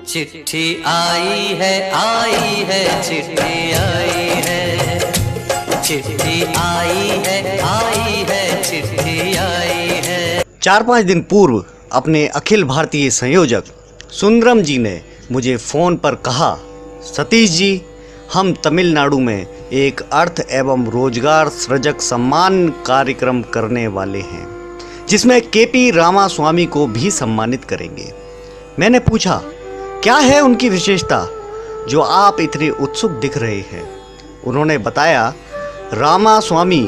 चिट्ठी आई है चिट्ठी आई है, चिट्ठी आई है चिट्ठी आई है। 4-5 दिन पूर्व अपने अखिल भारतीय संयोजक सुंदरम जी ने मुझे फ़ोन पर कहा, सतीश जी, हम तमिलनाडु में एक अर्थ एवं रोजगार सृजक सम्मान कार्यक्रम करने वाले हैं, जिसमें केपी रामास्वामी को भी सम्मानित करेंगे। मैंने पूछा, क्या है उनकी विशेषता जो आप इतने उत्सुक दिख रहे हैं? उन्होंने बताया, रामास्वामी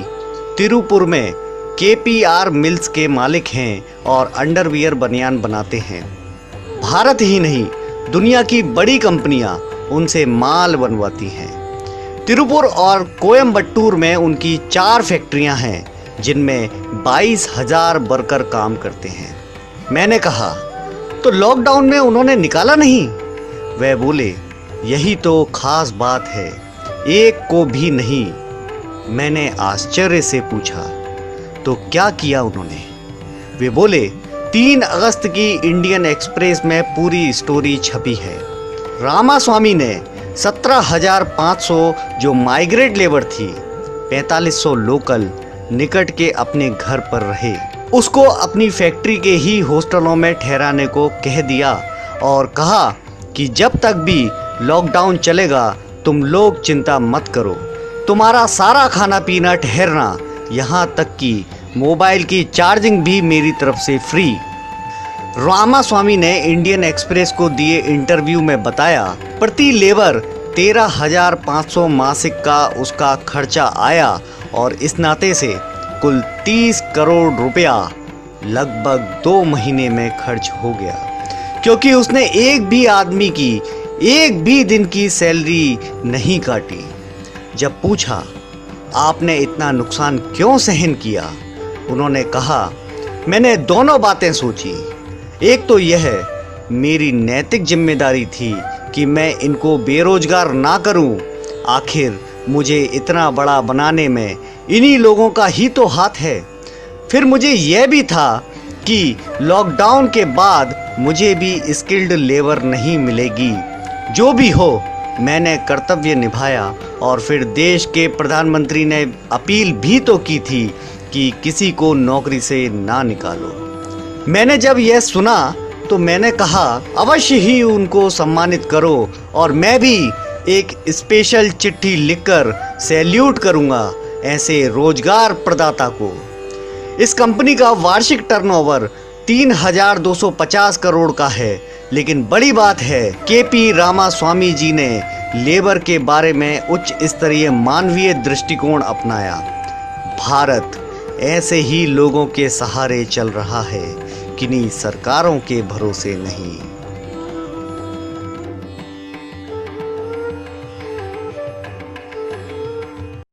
तिरुपुर में KPR मिल्स के मालिक हैं और अंडरवियर बनियान बनाते हैं। भारत ही नहीं, दुनिया की बड़ी कंपनियां उनसे माल बनवाती हैं। तिरुपुर और कोयम्बटूर में उनकी 4 फैक्ट्रियां हैं, जिनमें 22,000 वर्कर काम करते हैं। मैंने कहा, तो लॉकडाउन में उन्होंने निकाला नहीं? वह बोले, यही तो खास बात है, एक को भी नहीं। मैंने आश्चर्य से पूछा, तो क्या किया उन्होंने? वे बोले, 3 अगस्त की इंडियन एक्सप्रेस में पूरी स्टोरी छपी है। रामास्वामी ने 17,500 जो माइग्रेट लेबर थी, 4500 लोकल निकट के अपने घर पर रहे, उसको अपनी फैक्ट्री के ही हॉस्टलों में ठहराने को कह दिया और कहा कि जब तक भी लॉकडाउन चलेगा तुम लोग चिंता मत करो, तुम्हारा सारा खाना पीना ठहरना, यहाँ तक कि मोबाइल की चार्जिंग भी मेरी तरफ से फ्री। रामास्वामी ने इंडियन एक्सप्रेस को दिए इंटरव्यू में बताया, प्रति लेबर 13,500 मासिक का उसका खर्चा आया और इस नाते से कुल 30 करोड़ रुपया लगभग 2 महीने में खर्च हो गया, क्योंकि उसने एक भी आदमी की एक भी दिन की सैलरी नहीं काटी। जब पूछा, आपने इतना नुकसान क्यों सहन किया? उन्होंने कहा, मैंने दोनों बातें सोची। एक तो यह मेरी नैतिक जिम्मेदारी थी कि मैं इनको बेरोजगार ना करूं, आखिर मुझे इतना बड़ा बनाने में इन्हीं लोगों का ही तो हाथ है। फिर मुझे यह भी था कि लॉकडाउन के बाद मुझे भी स्किल्ड लेबर नहीं मिलेगी। जो भी हो, मैंने कर्तव्य निभाया और फिर देश के प्रधानमंत्री ने अपील भी तो की थी कि किसी को नौकरी से ना निकालो। मैंने जब यह सुना तो मैंने कहा, अवश्य ही उनको सम्मानित करो और मैं भी एक स्पेशल चिट्ठी लिखकर सैल्यूट करूंगा ऐसे रोजगार प्रदाता को। इस कंपनी का वार्षिक टर्नओवर 3,250 करोड़ का है, लेकिन बड़ी बात है, केपी रामास्वामी जी ने लेबर के बारे में उच्च स्तरीय मानवीय दृष्टिकोण अपनाया। भारत ऐसे ही लोगों के सहारे चल रहा है, किन्हीं सरकारों के भरोसे नहीं।